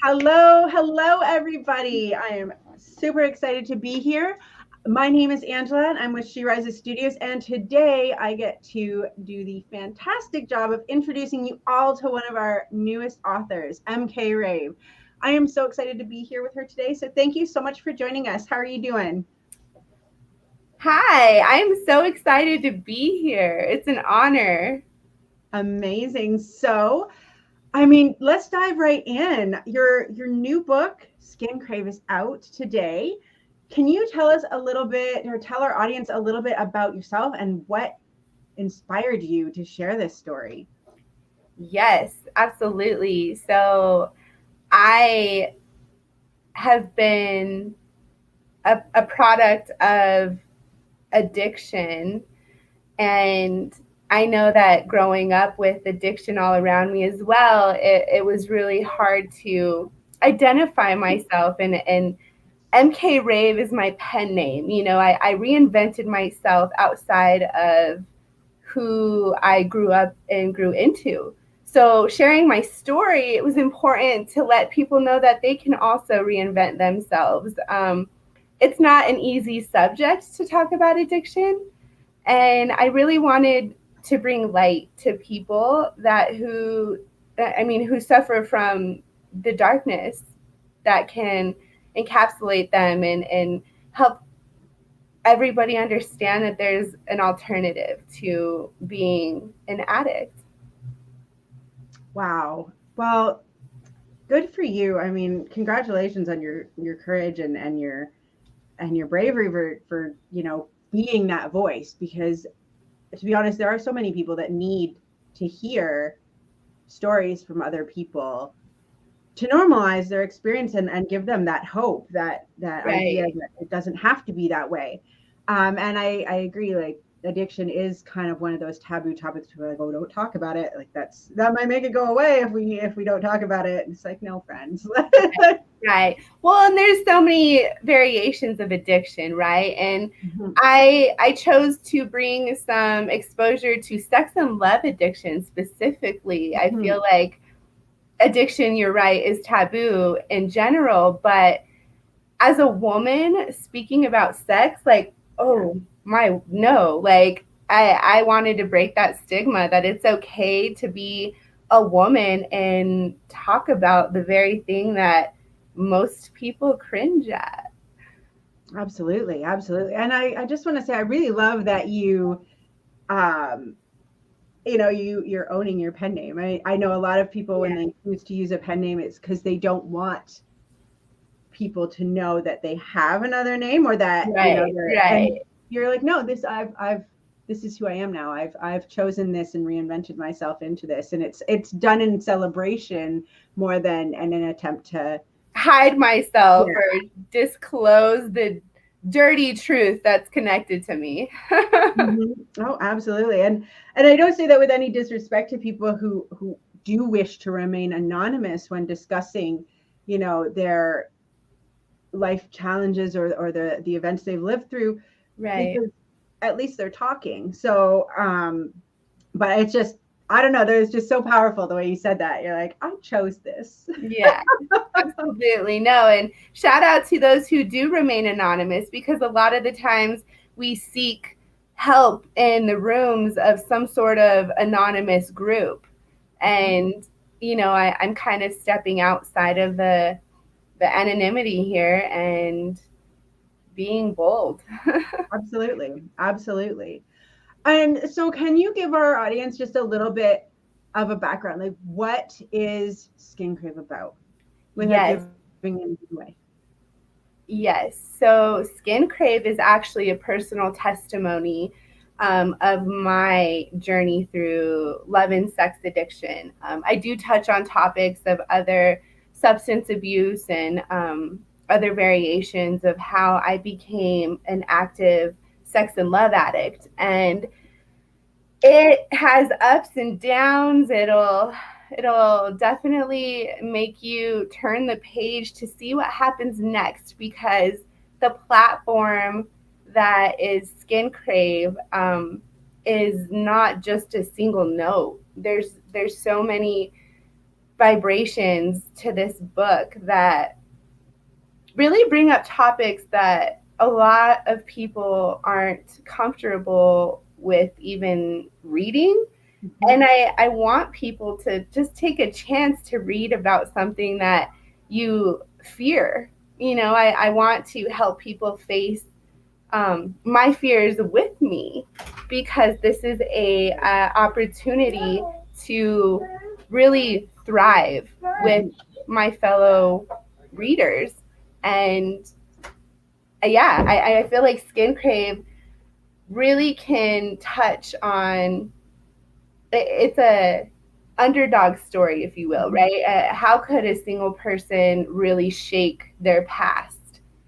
Hello, everybody. I am super excited to be here. My name is Angela, and I'm with She Rises Studios. And today I get to do the fantastic job of introducing you all to one of our newest authors, MK Rave. I am so excited to be here with her today. So thank you so much for joining us. How are you doing? Hi, I'm so excited to be here. It's an honor. Amazing. So, let's dive right in. Your new book, Skincrave, is out today. Can you tell us a little bit, or tell our audience a little bit about yourself and what inspired you to share this story? Yes, absolutely. So I have been a product of addiction, and I know that growing up with addiction all around me as well, it was really hard to identify myself and MK Rave is my pen name. I reinvented myself outside of who I grew up and grew into. So, sharing my story, it was important to let people know that they can also reinvent themselves. It's not an easy subject to talk about addiction, and I really wanted to bring light to people who suffer from the darkness that can encapsulate them and help everybody understand that there's an alternative to being an addict. Wow. Well, good for you. Congratulations on your courage and your bravery for being that voice, because to be honest, there are so many people that need to hear stories from other people to normalize their experience and give them that hope, that idea Right. that it doesn't have to be that way. And I agree, like addiction is kind of one of those taboo topics. People are like, oh, don't talk about it. Like that might make it go away if we don't talk about it. And it's like, no, friends. Right. Well, and there's so many variations of addiction, right? And Mhm, I chose to bring some exposure to sex and love addiction specifically. I mhm. feel like addiction, you're right, is taboo in general, but as a woman speaking about sex, like, Yeah, oh my, no, like I wanted to break that stigma that it's okay to be a woman and talk about the very thing that most people cringe at. absolutely, absolutely. And I just want to say I really love that um you're owning your pen name. I know a lot of people, when Yeah. they choose to use a pen name, it's because they don't want people to know that they have another name, or that Right, they're, right. and you're like, no, this is who I am now. I've chosen this and reinvented myself into this, and it's done in celebration more than in an attempt to. Hide myself Yeah. or disclose the dirty truth that's connected to me. Mhm. Oh, absolutely. And I don't say that with any disrespect to people who do wish to remain anonymous when discussing, their life challenges, or the events they've lived through, Right. because at least they're talking. So, but it's just, I don't know, there's just so powerful the way you said that. You're like, I chose this. Yeah. Absolutely. No. And shout out to those who do remain anonymous, because a lot of the times we seek help in the rooms of some sort of anonymous group. Mhm. And, I'm kind of stepping outside of the anonymity here and being bold. Absolutely. Absolutely. And so, can you give our audience just a little bit of a background? Like, what is Skin Crave about, without Yes. giving anything away? Yes. So Skin Crave is actually a personal testimony of my journey through love and sex addiction. I do touch on topics of other substance abuse and other variations of how I became an active sex and love addict. And it has ups and downs. It'll definitely make you turn the page to see what happens next, because the platform that is Skin Crave is not just a single note. There's so many vibrations to this book that really bring up topics that a lot of people aren't comfortable with even reading. Mm-hmm. And I want people to just take a chance to read about something that you fear. I want to help people face my fears with me, because this is a opportunity to really thrive with my fellow readers. And yeah, I feel like Skincrave really can touch on, it's a underdog story, if you will, right? How could a single person really shake their past?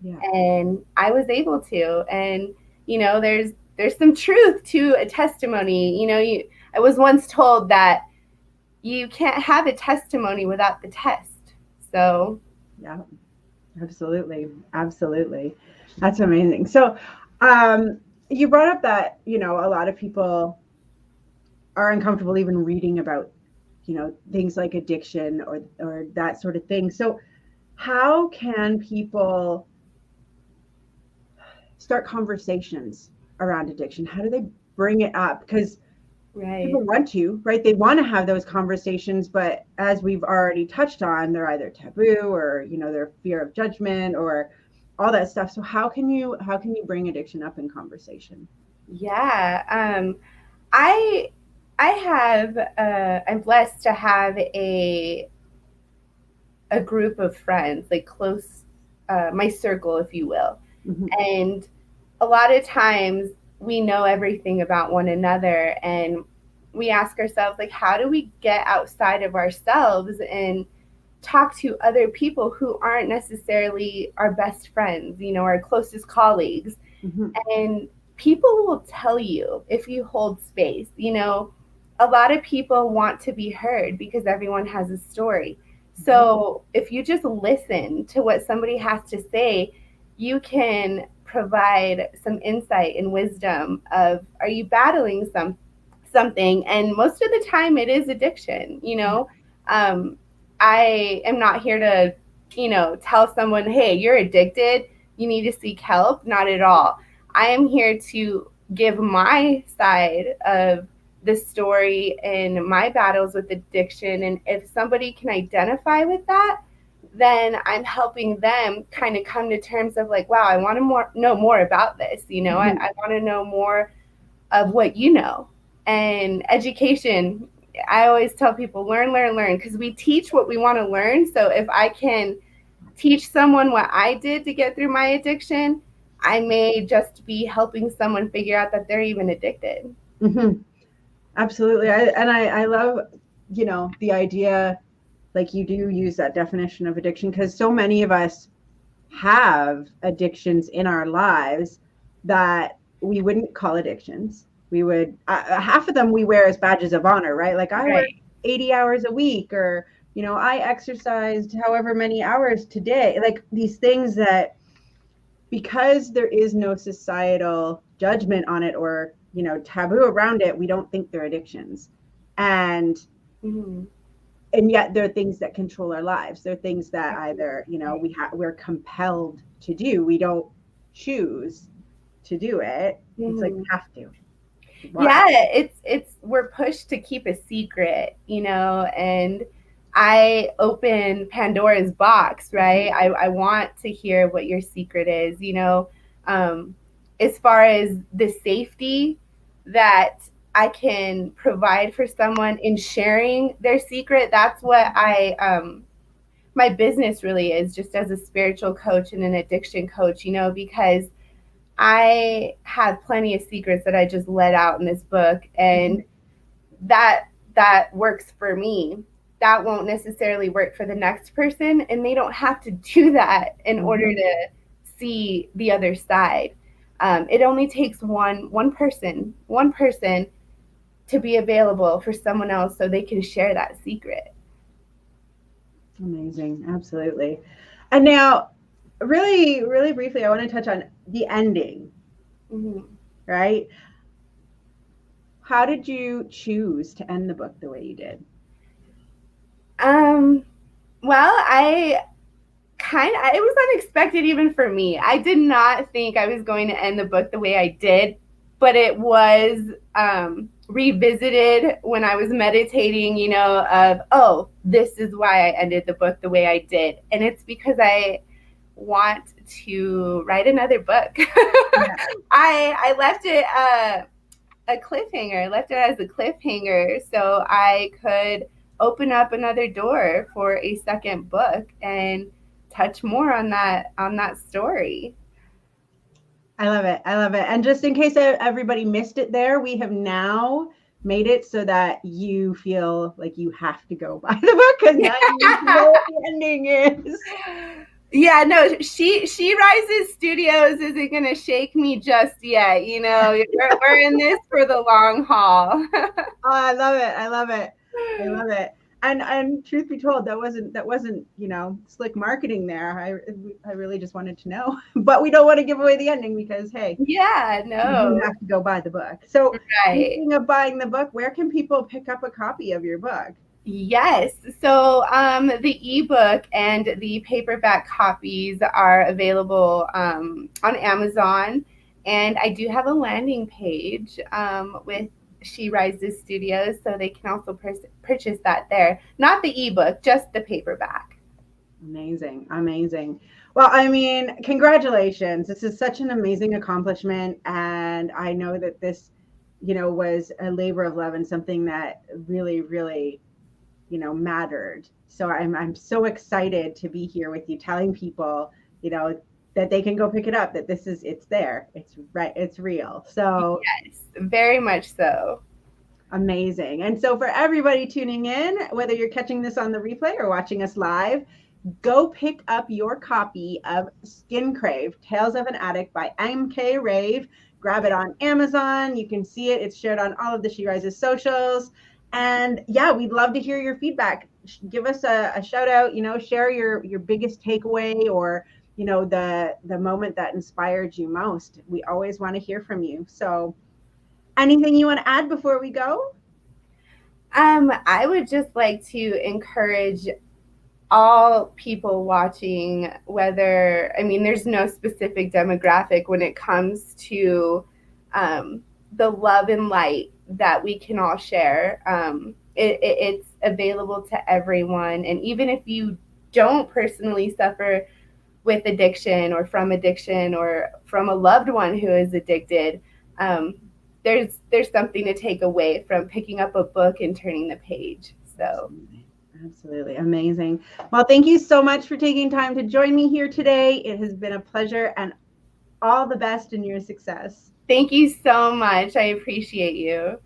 Yeah. And I was able to. And there's some truth to a testimony. I was once told that you can't have a testimony without the test. So Yeah. Absolutely. Absolutely. That's amazing. So, you brought up that, a lot of people are uncomfortable even reading about, things like addiction or that sort of thing. So, how can people start conversations around addiction? How do they bring it up? Because right. people want to, right? They want to have those conversations, but as we've already touched on, they're either taboo or, their fear of judgment or all that stuff. So how can you bring addiction up in conversation? Yeah. I I have I'm blessed to have a group of friends, like close, my circle, if you will. Mm-hmm. And a lot of times we know everything about one another, and we ask ourselves, like, how do we get outside of ourselves and talk to other people who aren't necessarily our best friends, our closest colleagues? Mm-hmm. And people will tell you if you hold space. A lot of people want to be heard because everyone has a story. So if you just listen to what somebody has to say, you can provide some insight and wisdom of, are you battling something? And most of the time it is addiction. um, I am not here to tell someone, hey, you're addicted, you need to seek help. Not at all. I am here to give my side of the story and my battles with addiction. And if somebody can identify with that, then I'm helping them kind of come to terms of, like, wow, I want to know more about this. Mm-hmm. I want to know more of what you know. And education, I always tell people, learn, learn, learn, because we teach what we want to learn. So if I can teach someone what I did to get through my addiction, I may just be helping someone figure out that they're even addicted. Mm-hmm. Absolutely. I love, the idea, like you do use that definition of addiction, because so many of us have addictions in our lives that we wouldn't call addictions. We would, half of them we wear as badges of honor, right? Like I work Right. 80 hours a week, or, I exercised however many hours today. Like these things that, because there is no societal judgment on it or, taboo around it, we don't think they're addictions. And Mm-hmm. and yet there are things that control our lives. There are things that either, we're compelled to do. We don't choose to do it. It's like we Mm-hmm. have to. Why? Yeah, it's we're pushed to keep a secret, and I open Pandora's box, right? I want to hear what your secret is, um, as far as the safety that I can provide for someone in sharing their secret. That's what my business really is, just as a spiritual coach and an addiction coach, because I have plenty of secrets that I just let out in this book, and that works for me. That won't necessarily work for the next person, and they don't have to do that in order Mm-hmm. to see the other side. It only takes one person to be available for someone else so they can share that secret. Amazing. Absolutely. And now, really, really briefly, I want to touch on the ending, Mm-hmm. right? How did you choose to end the book the way you did? Well, it was unexpected even for me. I did not think I was going to end the book the way I did, but it was revisited when I was meditating, of, oh, this is why I ended the book the way I did. And it's because I want to write another book. Yeah. I left it a cliffhanger. I left it as a cliffhanger so I could open up another door for a second book and touch more on that story. I love it. I love it. And just in case everybody missed it there, we have now made it so that you feel like you have to go buy the book because now you know what the ending is. Yeah, no, she rises studios isn't gonna shake me just yet. We're in this for the long haul. Oh, I love it. I love it. I love it. And truth be told, that wasn't slick marketing there. I really just wanted to know, but we don't want to give away the ending because hey, Yeah, you no. have to go buy the book. So Right. speaking of buying the book, where can people pick up a copy of your book? Yes. So the ebook and the paperback copies are available on Amazon. And I do have a landing page with She Rises Studios, so they can also purchase that there. Not the ebook, just the paperback. Amazing, amazing. Well, I mean, congratulations. This is such an amazing accomplishment, and I know that this, was a labor of love and something that really, really, mattered. So I'm so excited to be here with you, telling people, that they can go pick it up. That it's there. It's right. It's real. So Yes, very much so. amazing. And so for everybody tuning in, whether you're catching this on the replay or watching us live, go pick up your copy of Skincrave, Tales of an Addict by MK Rave. Grab it on Amazon. You can see it. It's shared on all of the She Rises socials. And yeah, we'd love to hear your feedback. Give us a shout out, share your biggest takeaway or, the moment that inspired you most. We always want to hear from you. So anything you want to add before we go? I would just like to encourage all people watching, there's no specific demographic when it comes to the love and light that we can all share. It's available to everyone. And even if you don't personally suffer with addiction or from a loved one who is addicted, um, there's something to take away from picking up a book and turning the page. So Absolutely. Amazing. Well, thank you so much for taking time to join me here today. It has been a pleasure and all the best in your success. thank you so much. I appreciate you.